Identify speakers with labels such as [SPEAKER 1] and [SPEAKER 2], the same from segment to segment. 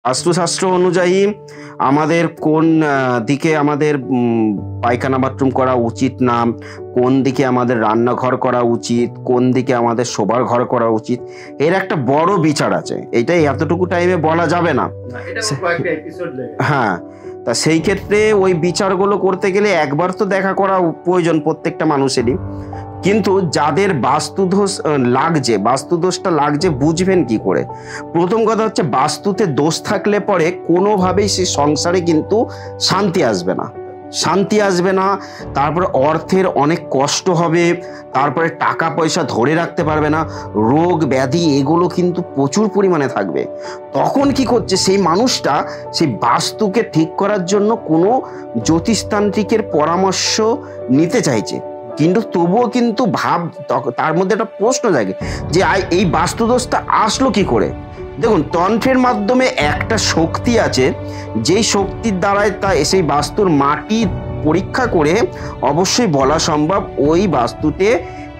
[SPEAKER 1] বাস্তুশাস্ত্র অনুযায়ী আমাদের কোন দিকে আমাদের পায়খানা বাথরুম করা উচিত না, কোন দিকে আমাদের রান্নাঘর করা উচিত, কোন দিকে আমাদের শোবার ঘর করা উচিত, এর একটা বড় বিচার আছে। এটাই এতটুকু টাইমে বলা যাবে না। হ্যাঁ, তা সেই ক্ষেত্রে ওই বিচারগুলো করতে গেলে একবার তো দেখা করা প্রয়োজন প্রত্যেকটা মানুষেরই। কিন্তু যাদের বাস্তুদোষটা লাগছে বুঝবেন কি করে? প্রথম কথা হচ্ছে, বাস্তুতে দোষ থাকলে পরে কোনোভাবেই সে সংসারে কিন্তু শান্তি আসবে না। তারপরে অর্থের অনেক কষ্ট হবে, তারপরে টাকা পয়সা ধরে রাখতে পারবে না, রোগ ব্যাধি এগুলো কিন্তু প্রচুর পরিমাণে থাকবে। তখন কি করছে সেই মানুষটা, সেই বাস্তুকে ঠিক করার জন্য কোনো জ্যোতিষতান্ত্রিকের পরামর্শ নিতে চাইছে, কিন্তু তবুও কিন্তু তার মধ্যে একটা প্রশ্ন জাগে যে এই বাস্তুদোষটা আসলো কি করে। দেখুন, তন্ত্রের মাধ্যমে একটা শক্তি আছে, যেই শক্তির দ্বারাই সেই বাস্তুর মাটি পরীক্ষা করে অবশ্যই বলা সম্ভব ওই বাস্তুতে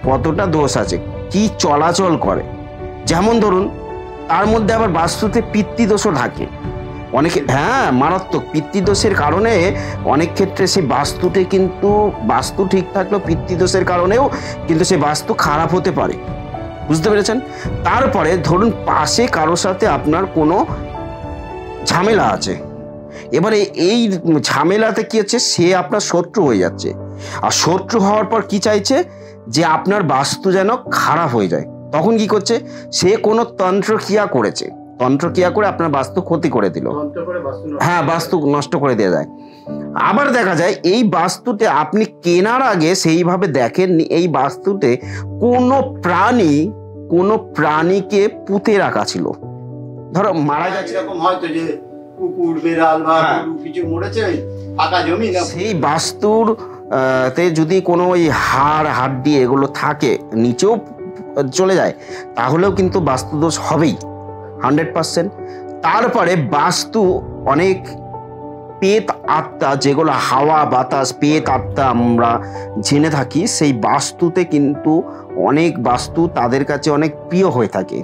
[SPEAKER 1] কতটা দোষ আছে, কি চলাচল করে। যেমন ধরুন, তার মধ্যে আবার বাস্তুতে পিতৃদোষও থাকে অনেকে। হ্যাঁ, মারাত্মক পিতৃদোষের কারণে অনেক ক্ষেত্রে সেই বাস্তুতে কিন্তু বাস্তু ঠিক থাকলেও পিতৃদোষের কারণেও কিন্তু সেই বাস্তু খারাপ হতে পারে, বুঝতে পেরেছেন? তারপরে ধরুন পাশে কারোর সাথে আপনার কোনো ঝামেলা আছে, এবারে এই ঝামেলাতে কি হচ্ছে, সে আপনার শত্রু হয়ে যাচ্ছে। আর শত্রু হওয়ার পর কি চাইছে, যে আপনার বাস্তু যেন খারাপ হয়ে যায়। তখন কি করছে, সে কোনো তন্ত্রক্রিয়া করে আপনার বাস্তু ক্ষতি করে দিল। হ্যাঁ, বাস্তু নষ্ট করে দেওয়া যায়। আবার দেখা যায় এই বাস্তুতে আপনি কেনার আগে সেইভাবে দেখেননি, এই বাস্তুতে কোনো প্রাণীকে পুঁতে রাখা ছিল। ধরো মারা গেছে, এরকম হয়তো যে কুকুর বেড়াল বা কিছু মরেছে, ফাঁকা জমি, সেই বাস্তুর তে যদি কোনো ওই হাড্ডি এগুলো থাকে, নিচেও চলে যায়, তাহলেও কিন্তু বাস্তুদোষ হবেই 100%। তারপরে বাস্তু অনেক পেত আত্মা, যেগুলো হাওয়া বাতাস পেত আত্মা আমরা জেনে থাকি, সেই বাস্তুতে কিন্তু অনেক বাস্তু তাদের কাছে অনেক প্রিয় হয়ে থাকে।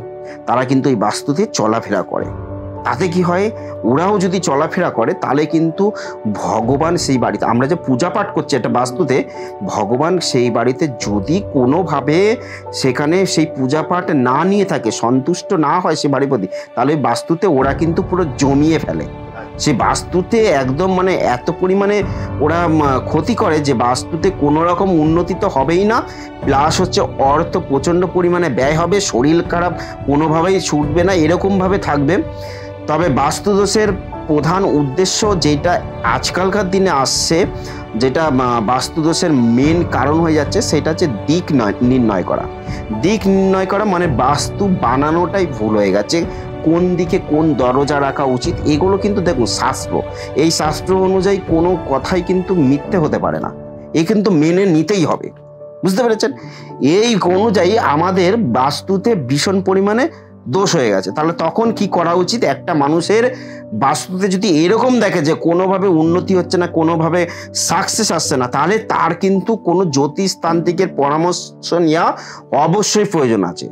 [SPEAKER 1] তারা কিন্তু এই বাস্তুতে চলাফেরা করে। তাতে কি হয়, ওরাও যদি চলাফেরা করে তাহলে কিন্তু ভগবান সেই বাড়িতে, আমরা যে পূজা পাঠ করছি একটা বাস্তুতে, ভগবান সেই বাড়িতে যদি কোনোভাবে সেখানে সেই পূজা পাঠ না নিয়ে থাকে, সন্তুষ্ট না হয় সে বাড়ির প্রতি, তাহলে বাস্তুতে ওরা কিন্তু পুরো জমিয়ে ফেলে। সে বাস্তুতে একদম এত পরিমাণে ওরা ক্ষতি করে যে বাস্তুতে কোনো রকম উন্নতি তো হবেই না, প্লাস হচ্ছে অর্থ প্রচণ্ড পরিমাণে ব্যয় হবে, শরীর খারাপ কোনোভাবেই ছুটবে না, এরকমভাবে থাকবে। তবে বাস্তুদোষের প্রধান উদ্দেশ্য যেটা আজকালকার দিনে আসছে, যেটা বাস্তুদোষের মেন কারণ হয়ে যাচ্ছে, সেটা হচ্ছে দিক নির্ণয় করা। মানে বাস্তু বানানোটাই ভুল হয়ে গেছে, কোন দিকে কোন দরজা রাখা উচিত, এগুলো কিন্তু দেখুন এই শাস্ত্র অনুযায়ী কোনো কথাই কিন্তু মিথ্যে হতে পারে না, এ কিন্তু মেনে নিতেই হবে, বুঝতে পেরেছেন? এই অনুযায়ী আমাদের বাস্তুতে ভীষণ পরিমাণে দোষ হয়ে গেছে। তাহলে তখন কি করা উচিত? একটা মানুষের বাস্তুতে যদি এরকম দেখে যে কোনোভাবে উন্নতি হচ্ছে না, কোনোভাবে সাকসেস আসছে না, তাহলে তার কিন্তু কোনো জ্যোতিষতান্ত্রিকের পরামর্শ নেওয়া অবশ্যই প্রয়োজন আছে।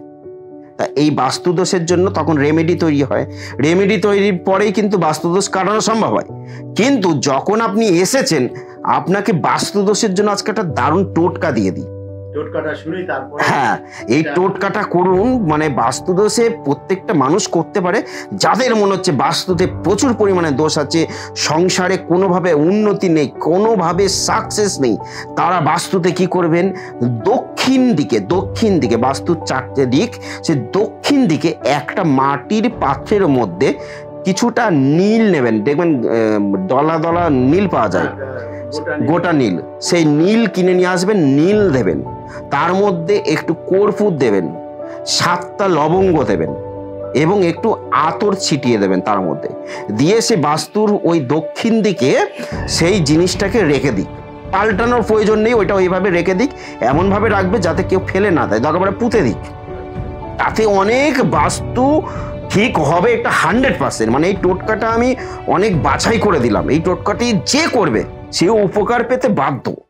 [SPEAKER 1] তা এই বাস্তুদোষের জন্য তখন রেমেডি তৈরি হয়, রেমেডি তৈরির পরেই কিন্তু বাস্তুদোষ কাটানো সম্ভব হয়। কিন্তু যখন আপনি এসেছেন, আপনাকে বাস্তুদোষের জন্য আজকে একটা দারুণ টোটকা দিয়ে দিই। হ্যাঁ, এই টোটকাটা করুন, বাস্তুদোষে প্রত্যেকটা মানুষ করতে পারে। যাদের মনে হচ্ছে বাস্তুতে প্রচুর পরিমাণে দোষ আছে, সংসারে কোনোভাবে উন্নতি নেই, কোনোভাবে সাকসেস নেই, তারা বাস্তুতে কি করবেন, দক্ষিণ দিকে বাস্তুর 4টে দিক, সে দক্ষিণ দিকে একটা মাটির পাত্রের মধ্যে কিছুটা নীল নেবেন। দেখবেন দলা দলা নীল পাওয়া যায়, গোটা নীল, সেই নীল কিনে নিয়ে আসবেন, নীল দেবেন, তার মধ্যে একটু কর্পূর দেবেন, 7টা লবঙ্গ দেবেন এবং একটু আতর ছিটিয়ে দেবেন তার মধ্যে, দিয়ে সে বাস্তুর ওই দক্ষিণ দিকে সেই জিনিসটাকে রেখে দিক। পাল্টানোর প্রয়োজন নেই, ওইটা ওইভাবে রেখে দিক, এমনভাবে রাখবে যাতে কেউ ফেলে না দেয়, দরকার পড়ে পুঁতে দিক। তাতে অনেক বাস্তু ঠিক হবে, এটা 100%। এই টোটকাটা আমি অনেক বাছাই করে দিলাম, এই টোটকাটি যে করবে সে উপকার পেতে বাধ্য।